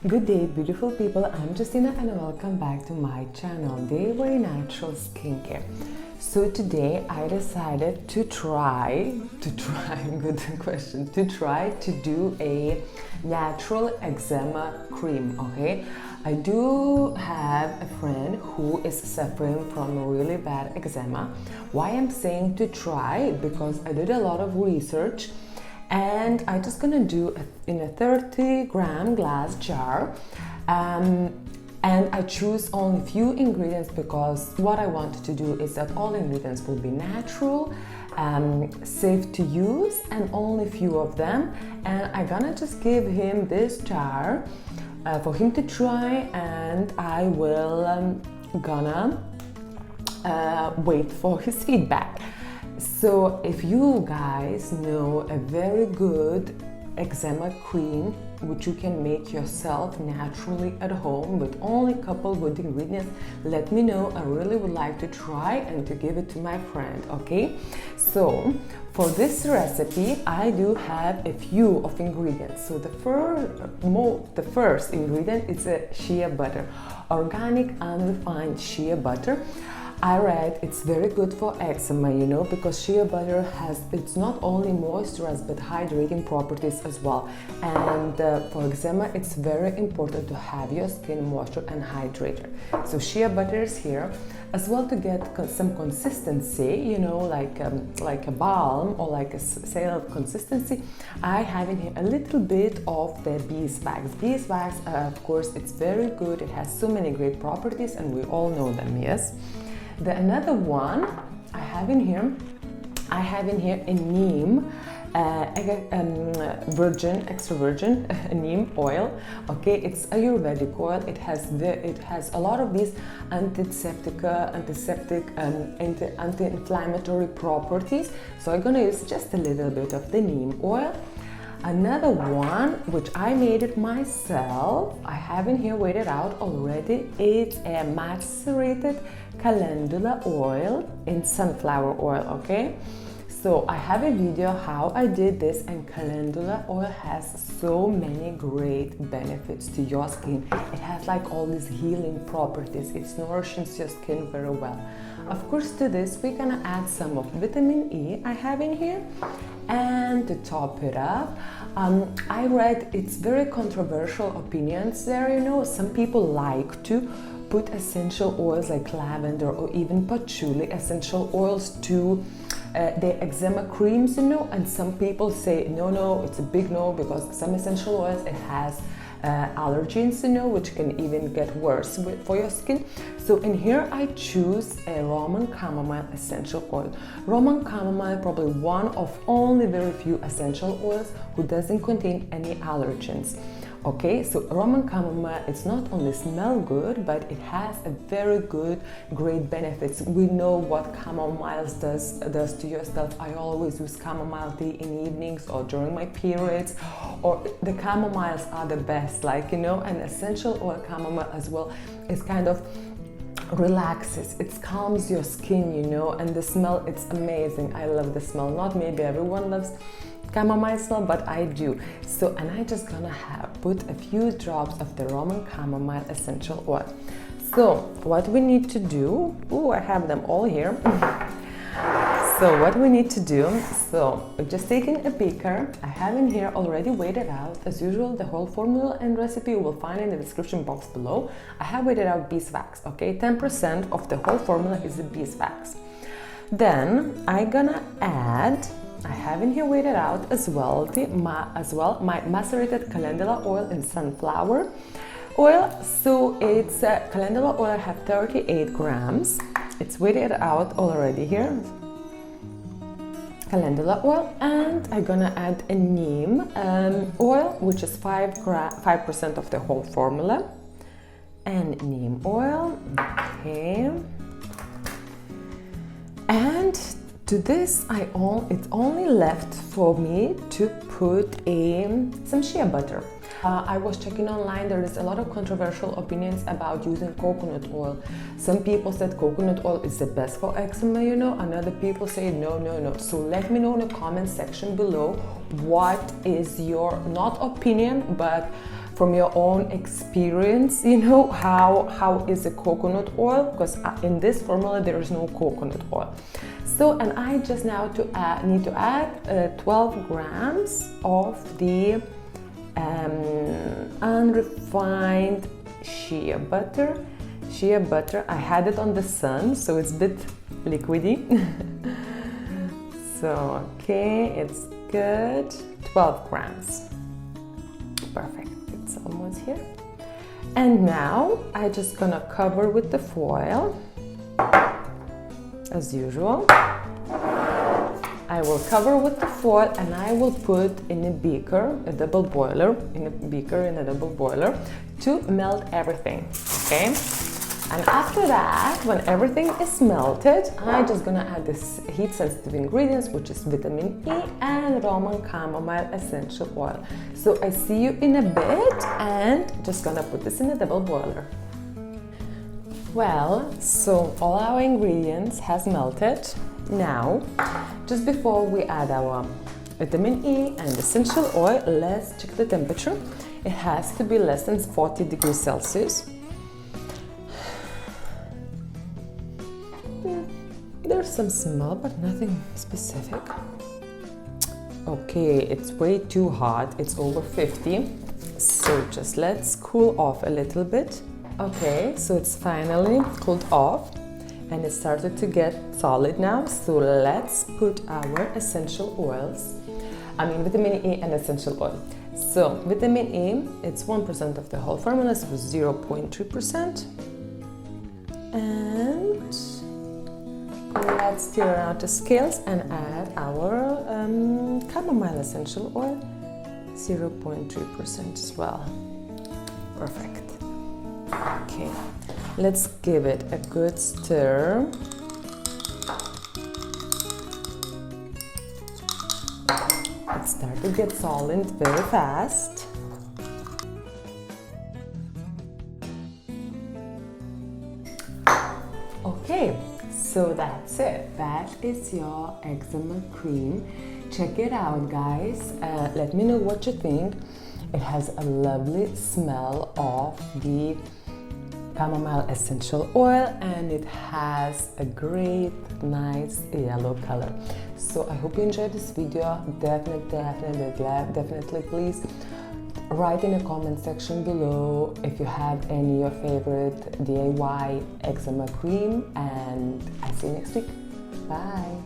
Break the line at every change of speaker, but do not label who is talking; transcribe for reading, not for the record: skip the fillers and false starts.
Good day, beautiful people. I'm Justina and welcome back to my channel, Daily Natural Skincare. So today I decided to try good question, to try to do a natural eczema cream, okay? I do have a friend who is suffering from really bad eczema. Why I'm saying to try? Because I did a lot of research and I'm just gonna do in a 30-gram glass jar, and I choose only few ingredients because what I wanted to do is that all ingredients will be natural, safe to use, and only few of them. And I'm gonna just give him this jar for him to try, and I will gonna wait for his feedback. So if you guys know a very good eczema cream which you can make yourself naturally at home with only a couple good ingredients, let me know. I really would like to try and to give it to my friend, okay? So for this recipe I do have a few of ingredients. So the first ingredient is a shea butter, organic unrefined shea butter. I read it's very good for eczema, you know, because shea butter has, it's not only moisturizing but hydrating properties as well. And for eczema, it's very important to have your skin moisture and hydrated. So shea butter is here as well to get some consistency, you know, like a balm or like a salve consistency. I have in here a little bit of the beeswax. Beeswax, of course, it's very good. It has so many great properties and we all know them, yes. Another one I have in here a neem extra virgin neem oil. Okay, it's Ayurvedic oil. It has a lot of these antiseptic, anti-inflammatory properties. So I'm gonna use just a little bit of the neem oil. Another one, which I made it myself, I have in here weighed it out already. It's a macerated calendula oil in sunflower oil, okay? So I have a video how I did this, and calendula oil has so many great benefits to your skin. It has like all these healing properties. It nourishes your skin very well. Of course, to this we're gonna add some of vitamin E I have in here. And to top it up, I read it's very controversial opinions there, you know. Some people like to put essential oils like lavender or even patchouli essential oils to the eczema creams, you know, and some people say no, it's a big no, because some essential oils, it has allergens, you know, which can even get worse for your skin. So in here I choose a Roman chamomile essential oil. Roman chamomile, probably one of only very few essential oils who doesn't contain any allergens. Okay, so Roman chamomile, it's not only smell good, but it has a very great benefits. We know what chamomile does to yourself. I always use chamomile tea in evenings or during my periods, or the chamomiles are the best, like, you know. And essential oil chamomile as well is kind of relaxes, it calms your skin, you know. And the smell, it's amazing. I love the smell. Not maybe everyone loves chamomile smell, but I do. So, and I just gonna put a few drops of the Roman chamomile essential oil. So what we need to do, I have them all here. So what we need to do, so we're just taking a beaker. I have in here already weighed it out. As usual, the whole formula and recipe you will find in the description box below. I have weighed out beeswax, okay? 10% of the whole formula is the beeswax. Then I'm gonna add, I have in here weighed it out as well, my macerated calendula oil in sunflower oil. So it's calendula oil, I have 38 grams. It's weighed out already here. Calendula oil, and I'm gonna add a neem oil, which is 5% of the whole formula, and neem oil, okay. And to this, it's only left for me to put some shea butter. I was checking online, there is a lot of controversial opinions about using coconut oil. Some people said coconut oil is the best for eczema, you know, and other people say no. So let me know in the comment section below what is your, not opinion, but from your own experience, you know, how is a coconut oil, because in this formula there is no coconut oil. So, and I just now need to add 12 grams of the unrefined shea butter. Shea butter, I had it on the sun, so it's a bit liquidy. So, okay, it's good. 12 grams. Perfect, it's almost here. And now I'm just gonna cover with the foil, as usual. I will cover with the foil and I will put in a beaker, a double boiler, in a double boiler to melt everything, okay? And after that, when everything is melted, I'm just gonna add this heat-sensitive ingredients, which is vitamin E and Roman chamomile essential oil. So I see you in a bit, and just gonna put this in a double boiler. Well, so all our ingredients has melted. Now, just before we add our vitamin E and essential oil, let's check the temperature. It has to be less than 40 degrees Celsius. There's some smell, but nothing specific. Okay, it's way too hot. It's over 50. So just let's cool off a little bit. Okay, so it's finally cooled off and it started to get solid now. So let's put our essential oils. Vitamin E and essential oil. So vitamin E, it's 1% of the whole formula, so 0.3%. And let's stir out the scales and add our chamomile essential oil, 0.3% as well. Perfect. Okay, let's give it a good stir. It started to get solid very fast. Okay. So that's it. That is your eczema cream. Check it out, guys. Let me know what you think. It has a lovely smell of the chamomile essential oil and it has a great, nice yellow color. So I hope you enjoyed this video. Definitely please write in the comment section below if you have any your favorite DIY eczema cream, and I'll see you next week. Bye.